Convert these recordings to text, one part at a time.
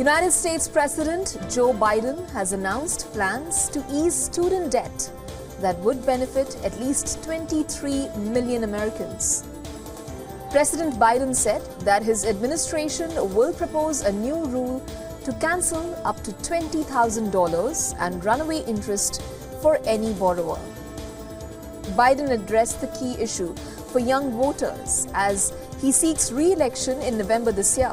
United States President Joe Biden has announced plans to ease student debt that would benefit at least 23 million Americans. President Biden said that his administration will propose a new rule to cancel up to $20,000 and runaway interest for any borrower. Biden addressed the key issue for young voters as he seeks re-election in November this year.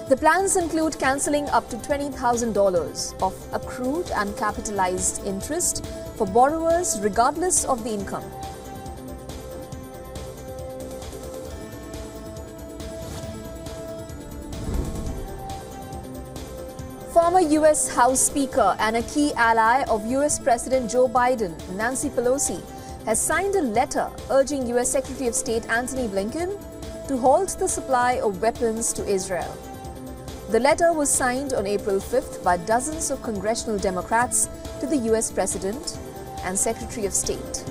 The plans include cancelling up to $20,000 of accrued and capitalized interest for borrowers regardless of the income. Former U.S. House Speaker and a key ally of U.S. President Joe Biden, Nancy Pelosi, has signed a letter urging U.S. Secretary of State Antony Blinken to halt the supply of weapons to Israel. The letter was signed on April 5th by dozens of congressional Democrats to the U.S. President and Secretary of State.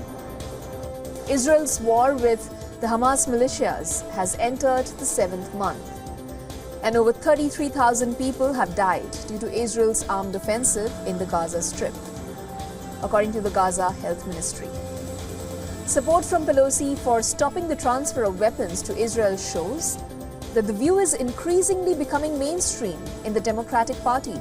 Israel's war with the Hamas militias has entered the 7th month, and over 33,000 people have died due to Israel's armed offensive in the Gaza Strip, according to the Gaza Health Ministry. Support from Pelosi for stopping the transfer of weapons to Israel shows that the view is increasingly becoming mainstream in the Democratic Party.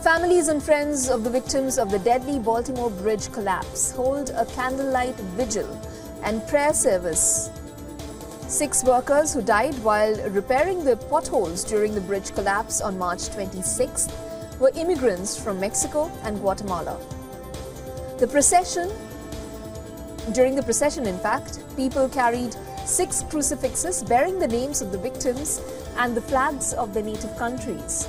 Families and friends of the victims of the deadly Baltimore bridge collapse hold a candlelight vigil and prayer service. 6 workers who died while repairing the potholes during the bridge collapse on March 26th were immigrants from Mexico and Guatemala. During the procession, in fact, people carried 6 crucifixes bearing the names of the victims and the flags of their native countries.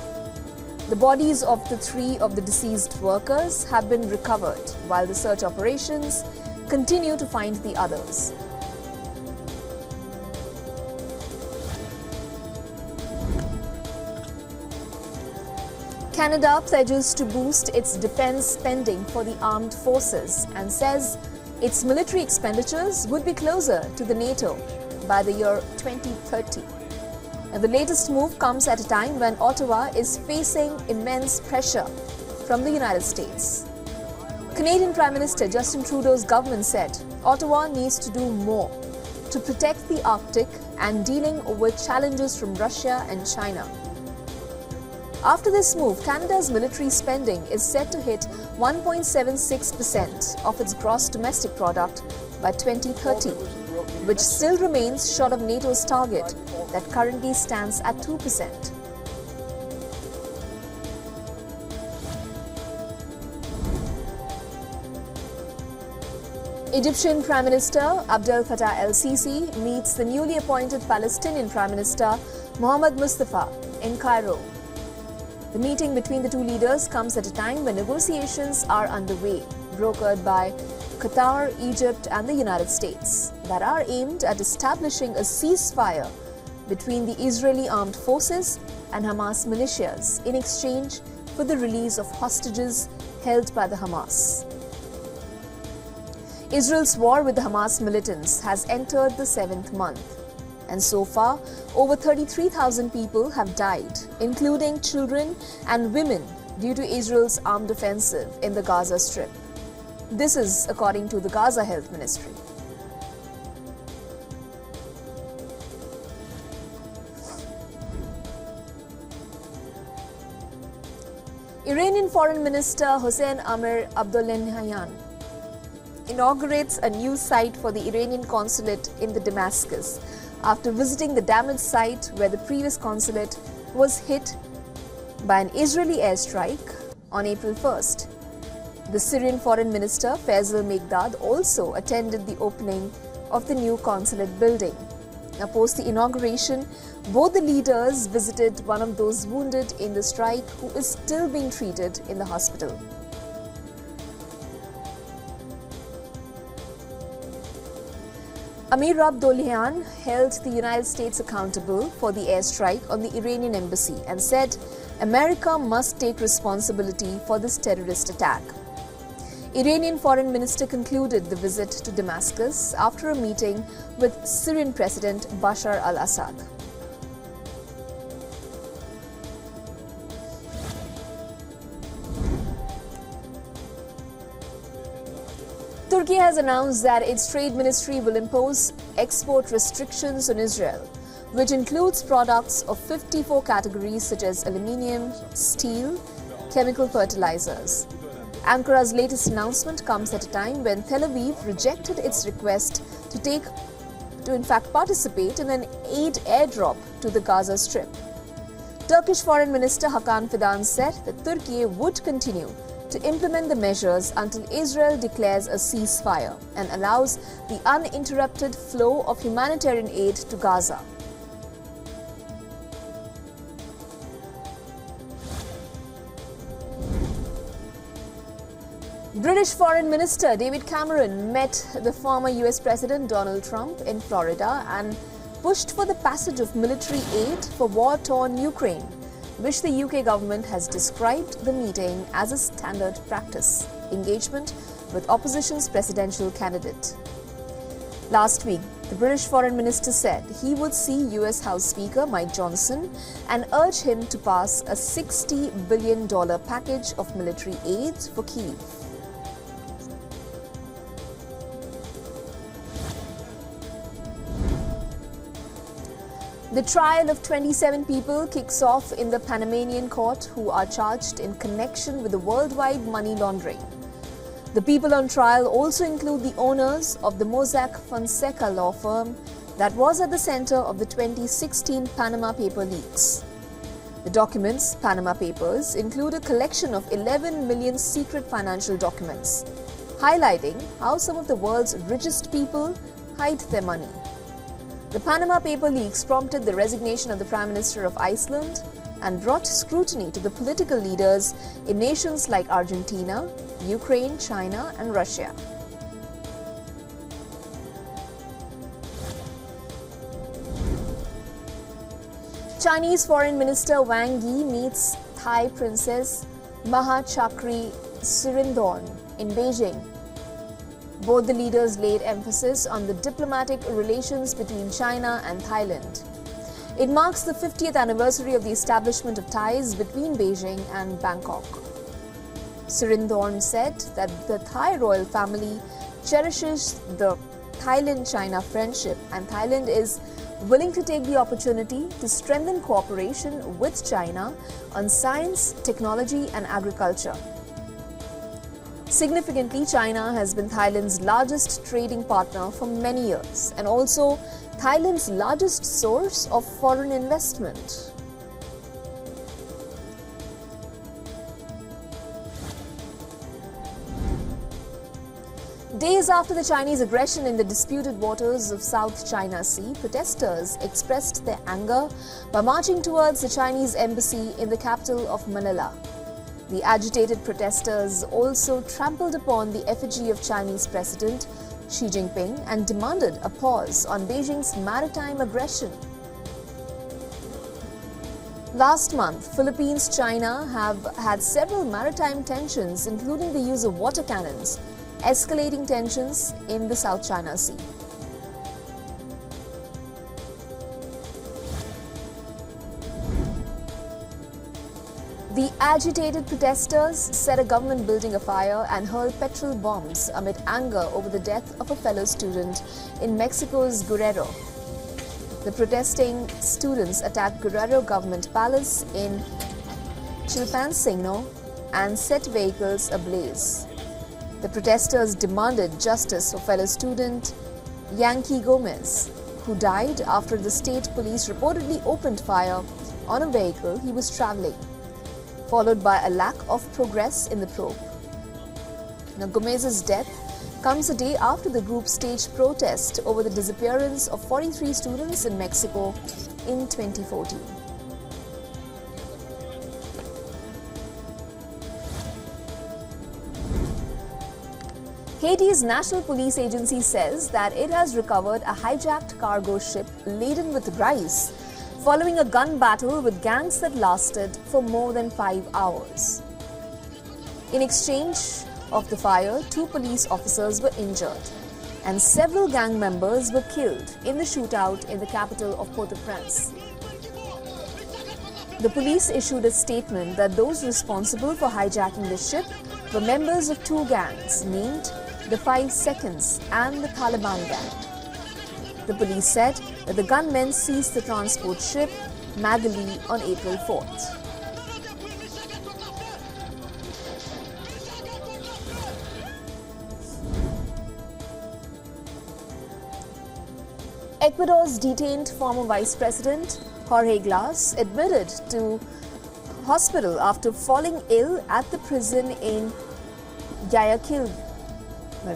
The bodies of the 3 of the deceased workers have been recovered, while the search operations continue to find the others. Canada pledges to boost its defense spending for the armed forces and says its military expenditures would be closer to the NATO by the year 2030. And the latest move comes at a time when Ottawa is facing immense pressure from the United States. Canadian Prime Minister Justin Trudeau's government said Ottawa needs to do more to protect the Arctic and dealing with challenges from Russia and China. After this move, Canada's military spending is set to hit 1.76% of its gross domestic product by 2030, which still remains short of NATO's target that currently stands at 2%. Egyptian Prime Minister Abdel Fattah el-Sisi meets the newly appointed Palestinian Prime Minister Mohammed Mustafa in Cairo. The meeting between the 2 leaders comes at a time when negotiations are underway, brokered by Qatar, Egypt and the United States, that are aimed at establishing a ceasefire between the Israeli armed forces and Hamas militias in exchange for the release of hostages held by the Hamas. Israel's war with the Hamas militants has entered the 7th month, and so far, over 33,000 people have died, including children and women, due to Israel's armed offensive in the Gaza Strip. This is according to the Gaza Health Ministry. Iranian Foreign Minister Hossein Amir Abdollahian inaugurates a new site for the Iranian consulate in the Damascus after visiting the damaged site where the previous consulate was hit by an Israeli airstrike on April 1st. The Syrian Foreign Minister Faisal Megdad also attended the opening of the new consulate building. Now, post the inauguration, both the leaders visited one of those wounded in the strike who is still being treated in the hospital. Amir Abdollahian held the United States accountable for the airstrike on the Iranian embassy and said America must take responsibility for this terrorist attack. Iranian Foreign Minister concluded the visit to Damascus after a meeting with Syrian President Bashar al-Assad. Turkey has announced that its trade ministry will impose export restrictions on Israel, which includes products of 54 categories such as aluminium, steel, chemical fertilizers. Ankara's latest announcement comes at a time when Tel Aviv rejected its request to in fact participate in an aid airdrop to the Gaza Strip. Turkish Foreign Minister Hakan Fidan said that Turkey would continue to implement the measures until Israel declares a ceasefire and allows the uninterrupted flow of humanitarian aid to Gaza. British Foreign Minister David Cameron met the former US President Donald Trump in Florida and pushed for the passage of military aid for war-torn Ukraine, which the UK government has described the meeting as a standard practice engagement with opposition's presidential candidate. Last week, the British Foreign Minister said he would see US House Speaker Mike Johnson and urge him to pass a $60 billion package of military aid for Kyiv. The trial of 27 people kicks off in the Panamanian court who are charged in connection with the worldwide money laundering. The people on trial also include the owners of the Mossack Fonseca law firm that was at the center of the 2016 Panama Paper leaks. The documents, Panama Papers, include a collection of 11 million secret financial documents, highlighting how some of the world's richest people hide their money. The Panama Paper leaks prompted the resignation of the Prime Minister of Iceland and brought scrutiny to the political leaders in nations like Argentina, Ukraine, China, and Russia. Chinese Foreign Minister Wang Yi meets Thai Princess Maha Chakri Sirindorn in Beijing. Both the leaders laid emphasis on the diplomatic relations between China and Thailand. It marks the 50th anniversary of the establishment of ties between Beijing and Bangkok. Sirindorn said that the Thai royal family cherishes the Thailand-China friendship and Thailand is willing to take the opportunity to strengthen cooperation with China on science, technology and agriculture. Significantly, China has been Thailand's largest trading partner for many years and also Thailand's largest source of foreign investment. Days after the Chinese aggression in the disputed waters of South China Sea, protesters expressed their anger by marching towards the Chinese embassy in the capital of Manila. The agitated protesters also trampled upon the effigy of Chinese President Xi Jinping and demanded a pause on Beijing's maritime aggression. Last month, Philippines-China have had several maritime tensions, including the use of water cannons, escalating tensions in the South China Sea. The agitated protesters set a government building afire and hurled petrol bombs amid anger over the death of a fellow student in Mexico's Guerrero. The protesting students attacked Guerrero Government Palace in Chilpancingo and set vehicles ablaze. The protesters demanded justice for fellow student Yankee Gomez, who died after the state police reportedly opened fire on a vehicle he was traveling, followed by a lack of progress in the probe. Now, Gomez's death comes a day after the group staged protest over the disappearance of 43 students in Mexico in 2014. Haiti's National Police Agency says that it has recovered a hijacked cargo ship laden with rice following a gun battle with gangs that lasted for more than 5 hours. In exchange of the fire, 2 police officers were injured and several gang members were killed in the shootout in the capital of Port-au-Prince. The police issued a statement that those responsible for hijacking the ship were members of 2 gangs named the 5 Seconds and the Taliban gang. The police said that the gunmen seized the transport ship Magali on April 4th. Ecuador's detained former Vice President Jorge Glass admitted to hospital after falling ill at the prison in Guayaquil.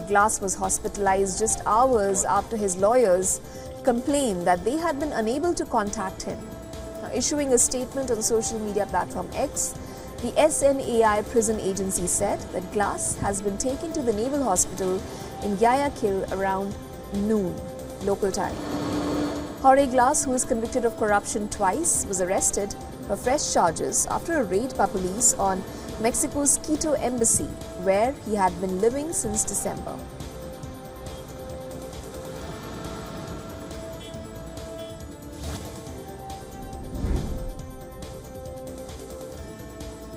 Glass was hospitalized just hours after his lawyers complained that they had been unable to contact him. Now, issuing a statement on social media platform X, the SNAI prison agency said that Glass has been taken to the Naval Hospital in Guayaquil around noon local time. Jorge Glass, who is convicted of corruption twice, was arrested for fresh charges after a raid by police on Mexico's Quito embassy, where he had been living since December.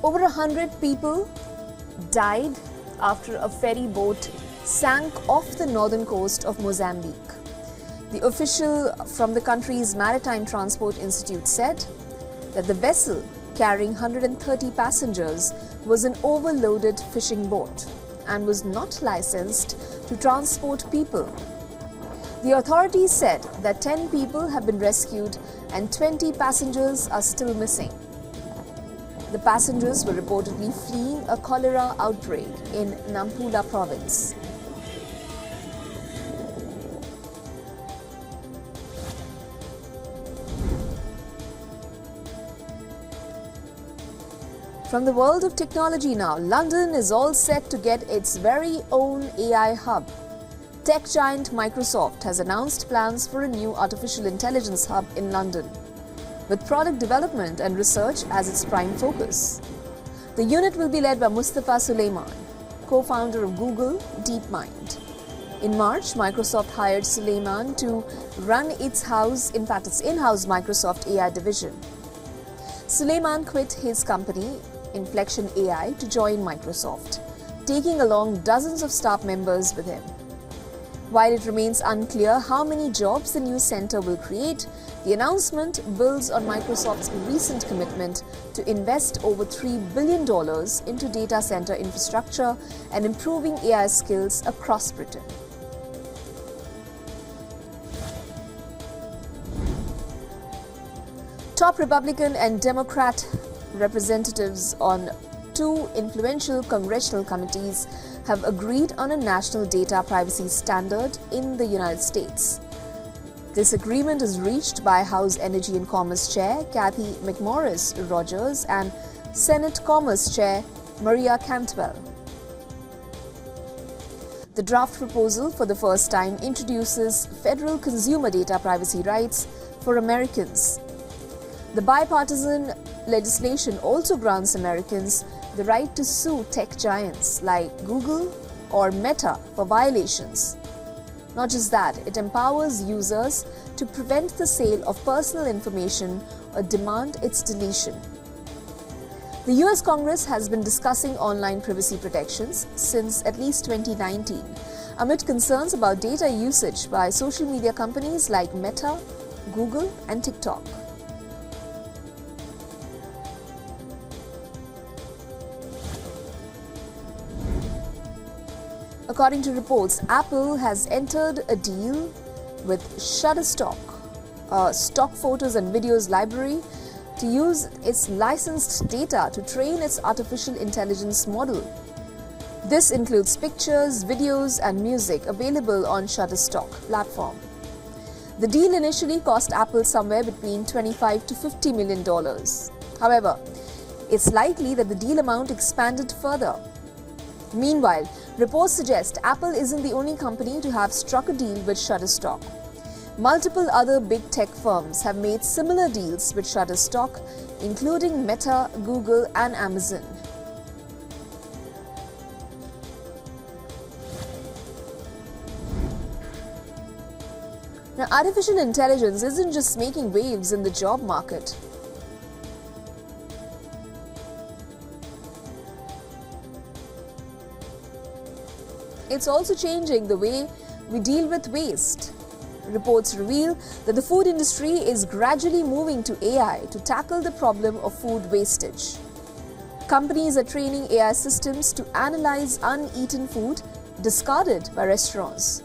Over 100 people died after a ferry boat sank off the northern coast of Mozambique. The official from the country's Maritime Transport Institute said that the vessel carrying 130 passengers was an overloaded fishing boat and was not licensed to transport people. The authorities said that 10 people have been rescued and 20 passengers are still missing. The passengers were reportedly fleeing a cholera outbreak in Nampula province. From the world of technology now, London is all set to get its very own AI hub. Tech giant Microsoft has announced plans for a new artificial intelligence hub in London, with product development and research as its prime focus. The unit will be led by Mustafa Suleyman, co-founder of Google DeepMind. In March, Microsoft hired Suleyman to run its in-house Microsoft AI division. Suleyman quit his company, Inflection AI, to join Microsoft, taking along dozens of staff members with him. While it remains unclear how many jobs the new center will create, the announcement builds on Microsoft's recent commitment to invest over $3 billion into data center infrastructure and improving AI skills across Britain. Top Republican and Democrat representatives on 2 influential congressional committees have agreed on a national data privacy standard in the United States. This agreement is reached by House Energy and Commerce Chair Kathy McMorris Rogers and Senate Commerce Chair Maria Cantwell. The draft proposal for the first time introduces federal consumer data privacy rights for Americans. The bipartisan legislation also grants Americans the right to sue tech giants like Google or Meta for violations. Not just that, it empowers users to prevent the sale of personal information or demand its deletion. The US Congress has been discussing online privacy protections since at least 2019, amid concerns about data usage by social media companies like Meta, Google, and TikTok. According to reports, Apple has entered a deal with Shutterstock, a stock photos and videos library, to use its licensed data to train its artificial intelligence model. This includes pictures, videos, and music available on Shutterstock platform. The deal initially cost Apple somewhere between $25 to $50 million. However, it's likely that the deal amount expanded further. Meanwhile, reports suggest Apple isn't the only company to have struck a deal with Shutterstock. Multiple other big tech firms have made similar deals with Shutterstock, including Meta, Google, and Amazon. Now, artificial intelligence isn't just making waves in the job market. It's also changing the way we deal with waste. Reports reveal that the food industry is gradually moving to AI to tackle the problem of food wastage. Companies are training AI systems to analyze uneaten food discarded by restaurants.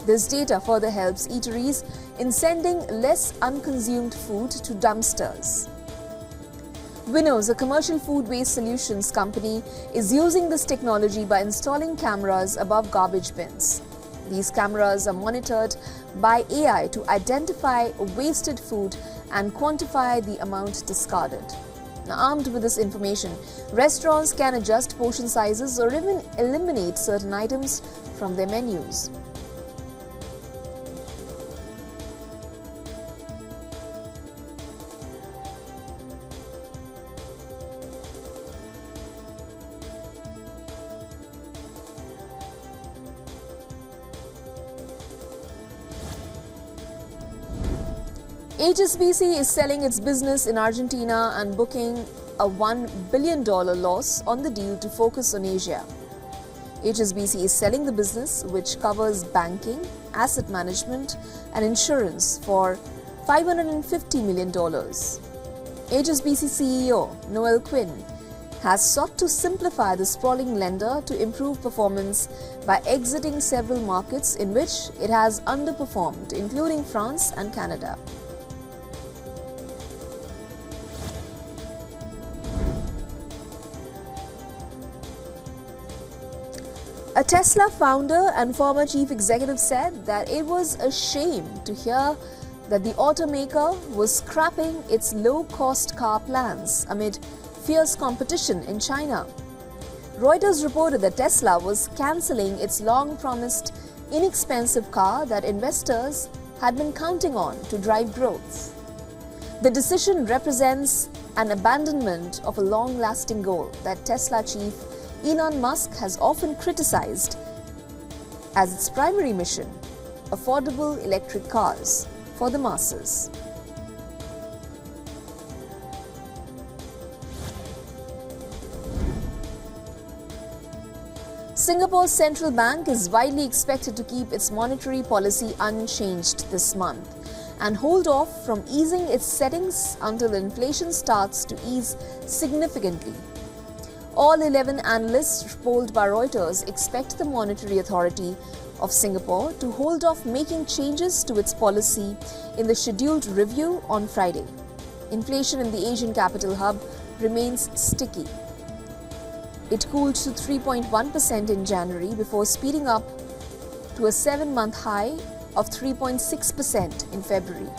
This data further helps eateries in sending less unconsumed food to dumpsters. WION, a commercial food waste solutions company, is using this technology by installing cameras above garbage bins. These cameras are monitored by AI to identify wasted food and quantify the amount discarded. Now, armed with this information, restaurants can adjust portion sizes or even eliminate certain items from their menus. HSBC is selling its business in Argentina and booking a $1 billion loss on the deal to focus on Asia. HSBC is selling the business, which covers banking, asset management and insurance, for $550 million. HSBC CEO Noel Quinn has sought to simplify the sprawling lender to improve performance by exiting several markets in which it has underperformed, including France and Canada. A Tesla founder and former chief executive said that it was a shame to hear that the automaker was scrapping its low-cost car plans amid fierce competition in China. Reuters reported that Tesla was cancelling its long-promised inexpensive car that investors had been counting on to drive growth. The decision represents an abandonment of a long-lasting goal that Tesla chief Elon Musk has often criticized as its primary mission: affordable electric cars for the masses. Singapore's central bank is widely expected to keep its monetary policy unchanged this month and hold off from easing its settings until inflation starts to ease significantly. All 11 analysts polled by Reuters expect the Monetary Authority of Singapore to hold off making changes to its policy in the scheduled review on Friday. Inflation in the Asian capital hub remains sticky. It cooled to 3.1% in January before speeding up to a 7-month high of 3.6% in February.